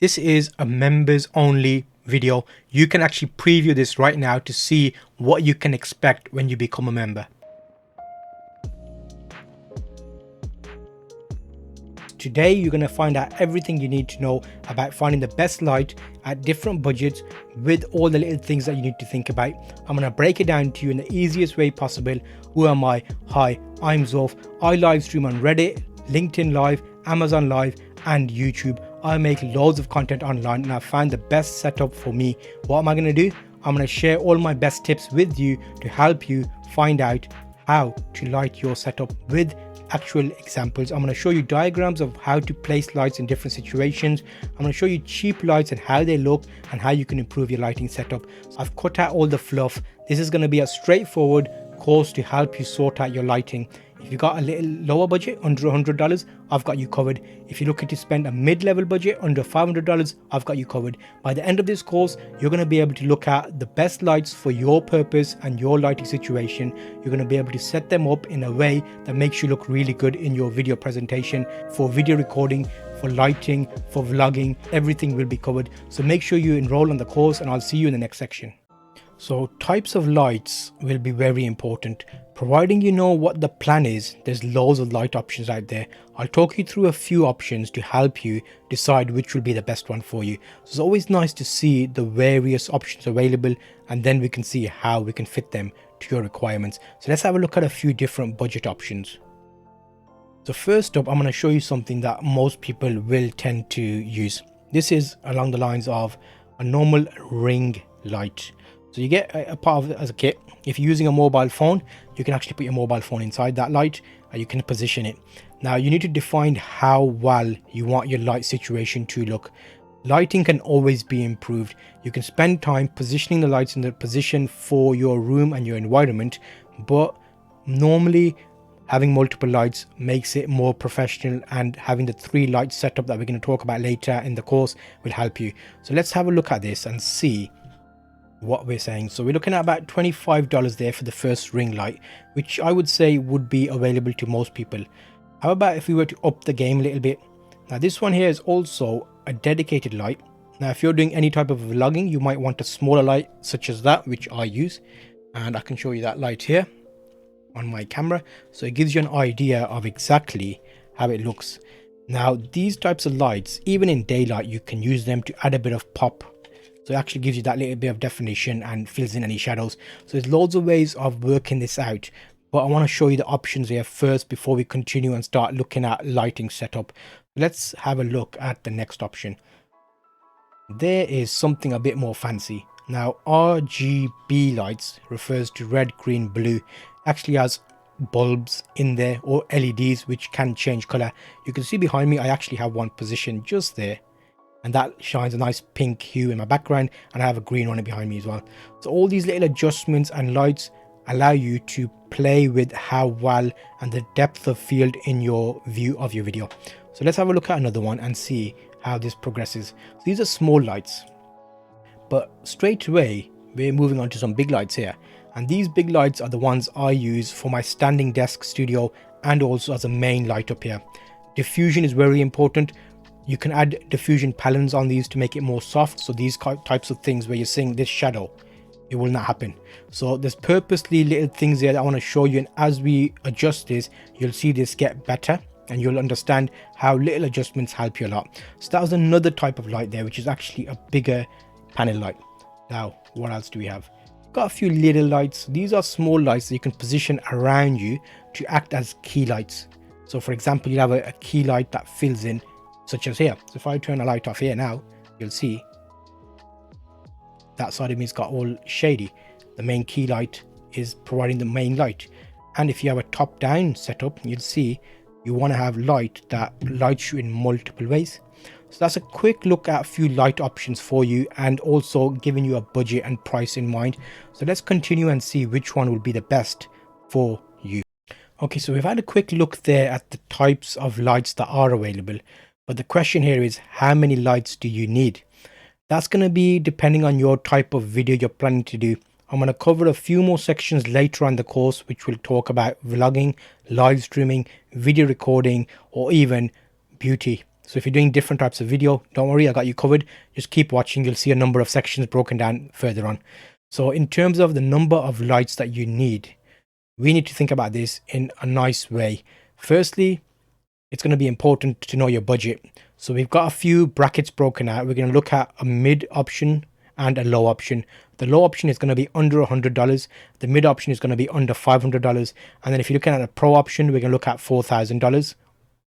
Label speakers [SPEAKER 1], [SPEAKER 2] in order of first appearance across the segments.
[SPEAKER 1] This is a members only video. You can actually preview this right now to see what you can expect when you become a member. Today, you're going to find out everything you need to know about finding the best light at different budgets with all the little things that you need to think about. I'm going to break it down to you in the easiest way possible. Who am I? Hi, I'm Zof. I live stream on Reddit, LinkedIn Live, Amazon Live, and YouTube. I make loads of content online and I found the best setup for me. What am I going to do? I'm going to share all my best tips with you to help you find out how to light your setup with actual examples. I'm going to show you diagrams of how to place lights in different situations. I'm going to show you cheap lights and how they look and how you can improve your lighting setup. I've cut out all the fluff. This is going to be a straightforward course to help you sort out your lighting. If you got a little lower budget, under $100, I've got you covered. If you're looking to spend a mid-level budget, under $500, I've got you covered. By the end of this course, you're going to be able to look at the best lights for your purpose and your lighting situation. You're going to be able to set them up in a way that makes you look really good in your video presentation, for video recording, for lighting, for vlogging. Everything will be covered. So make sure you enroll on the course and I'll see you in the next section. So types of lights will be very important. Providing you know what the plan is, there's loads of light options out there. I'll talk you through a few options to help you decide which will be the best one for you. So it's always nice to see the various options available and then we can see how we can fit them to your requirements. So let's have a look at a few different budget options. So first up, I'm going to show you something that most people will tend to use. This is along the lines of a normal ring light. So you get a part of it as a kit. If you're using a mobile phone, you can actually put your mobile phone inside that light and you can position it. Now you need to define how well you want your light situation to look. Lighting can always be improved. You can spend time positioning the lights in the position for your room and your environment, but normally having multiple lights makes it more professional, and having the 3 light setup that we're going to talk about later in the course will help you. So let's have a look at this and see what we're saying. So we're looking at about $25 there for the first ring light, which I would say would be available to most people. How about if we were to up the game a little bit? Now this one here is also a dedicated light. Now if you're doing any type of vlogging, you might want a smaller light such as that, which I use, and I can show you that light here on my camera. So it gives you an idea of exactly how it looks. Now these types of lights, even in daylight, you can use them to add a bit of pop. So it actually gives you that little bit of definition and fills in any shadows. So there's loads of ways of working this out, but I want to show you the options here first before we continue and start looking at lighting setup. Let's have a look at the next option. There is something a bit more fancy. Now RGB lights refers to red, green, blue. Actually has bulbs in there, or LEDs, which can change color. You can see behind me I actually have one positioned just there, and that shines a nice pink hue in my background, and I have a green one behind me as well. So all these little adjustments and lights allow you to play with how well and the depth of field in your view of your video. So let's have a look at another one and see how this progresses. So these are small lights, but straight away we're moving on to some big lights here, and these big lights are the ones I use for my standing desk studio and also as a main light up here. Diffusion is very important. You can add diffusion patterns on these to make it more soft. So these types of things where you're seeing this shadow, it will not happen. So there's purposely little things there that I want to show you, and as we adjust this, you'll see this get better and you'll understand how little adjustments help you a lot. So that was another type of light there, which is actually a bigger panel light. Now what else do we have? Got a few little lights. These are small lights that you can position around you to act as key lights. So for example, you have a key light that fills in, such as here. So if I turn a light off here now, you'll see that side of me has got all shady. The main key light is providing the main light. And if you have a top down setup, you'll see you want to have light that lights you in multiple ways. So that's a quick look at a few light options for you, and also giving you a budget and price in mind. So let's continue and see which one will be the best for you. Okay, so we've had a quick look there at the types of lights that are available. But the question here is, how many lights do you need? That's going to be depending on your type of video you're planning to do. I'm going to cover a few more sections later on the course, which will talk about vlogging, live streaming, video recording, or even beauty. So if you're doing different types of video, don't worry, I got you covered. Just keep watching. You'll see a number of sections broken down further on. So in terms of the number of lights that you need, we need to think about this in a nice way. Firstly, it's going to be important to know your budget. So we've got a few brackets broken out. We're going to look at a mid option and a low option. The low option is going to be under $100. The mid option is going to be under $500. And then if you're looking at a pro option, we're going to look at $4,000,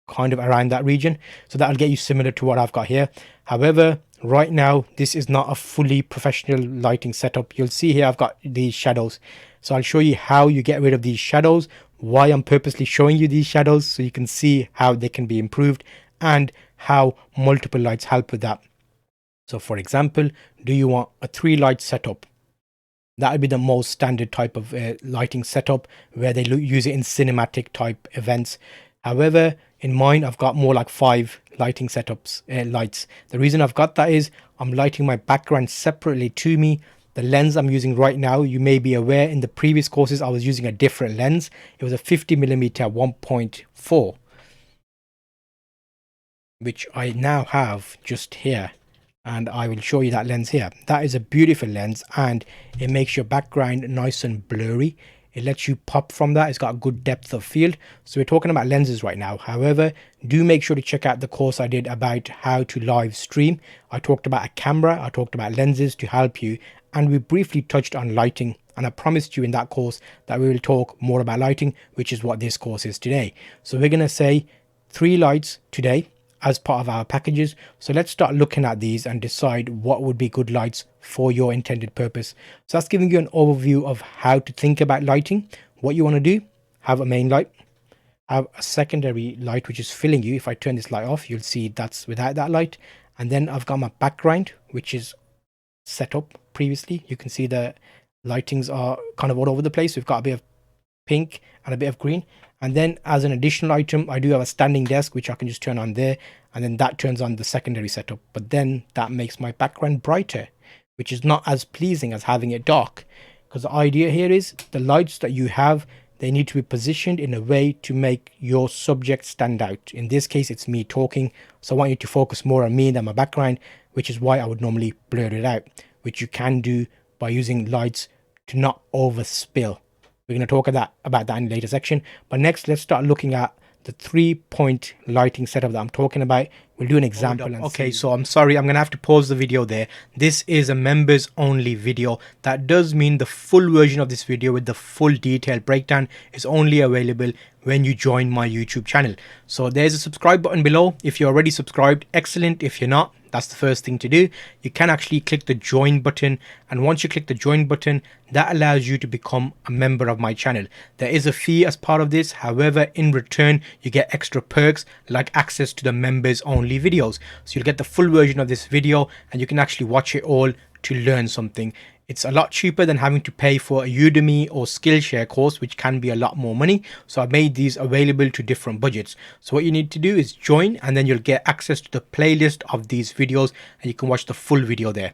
[SPEAKER 1] kind of around that region. So that'll get you similar to what I've got here. However, right now, this is not a fully professional lighting setup. You'll see here I've got these shadows. So I'll show you how you get rid of these shadows, why I'm purposely showing you these shadows so you can see how they can be improved and how multiple lights help with that. So for example, do you want a 3-light setup? That would be the most standard type of lighting setup where they use it in cinematic type events. However, in mine, I've got more like 5 lighting setups, lights. The reason I've got that is I'm lighting my background separately to me. The lens I'm using right now, you may be aware, in the previous courses, I was using a different lens. It was a 50mm 1.4, which I now have just here. And I will show you that lens here. That is a beautiful lens and it makes your background nice and blurry. It lets you pop from that. It's got a good depth of field. So we're talking about lenses right now. However, do make sure to check out the course I did about how to live stream. I talked about a camera, I talked about lenses to help you, and we briefly touched on lighting. And I promised you in that course that we will talk more about lighting, which is what this course is today. So we're going to say 3 lights today as part of our packages. So let's start looking at these and decide what would be good lights for your intended purpose. So that's giving you an overview of how to think about lighting. What you want to do, have a main light, have a secondary light which is filling you. If I turn this light off, you'll see that's without that light. And then I've got my background, which is set up previously. You can see the lightings are kind of all over the place. We've got a bit of pink and a bit of green. And then as an additional item, I do have a standing desk, which I can just turn on there. And then that turns on the secondary setup. But then that makes my background brighter, which is not as pleasing as having it dark. Because the idea here is the lights that you have, they need to be positioned in a way to make your subject stand out. In this case, it's me talking. So I want you to focus more on me than my background, which is why I would normally blur it out, which you can do by using lights to not overspill. We're going to talk about that in a later section. But next, let's start looking at the 3-point lighting setup that I'm talking about. We'll do an example. Okay, so I'm sorry, I'm going to have to pause the video there. This is a members only video. That does mean the full version of this video with the full detailed breakdown is only available when you join my YouTube channel. So there's a subscribe button below. If you're already subscribed, excellent. If you're not, that's the first thing to do. You can actually click the join button, and once you click the join button, that allows you to become a member of my channel. There is a fee as part of this. However, in return, you get extra perks like access to the members only videos. So you'll get the full version of this video and you can actually watch it all to learn something. It's a lot cheaper than having to pay for a Udemy or Skillshare course, which can be a lot more money. So I've made these available to different budgets. So what you need to do is join, and then you'll get access to the playlist of these videos and you can watch the full video there.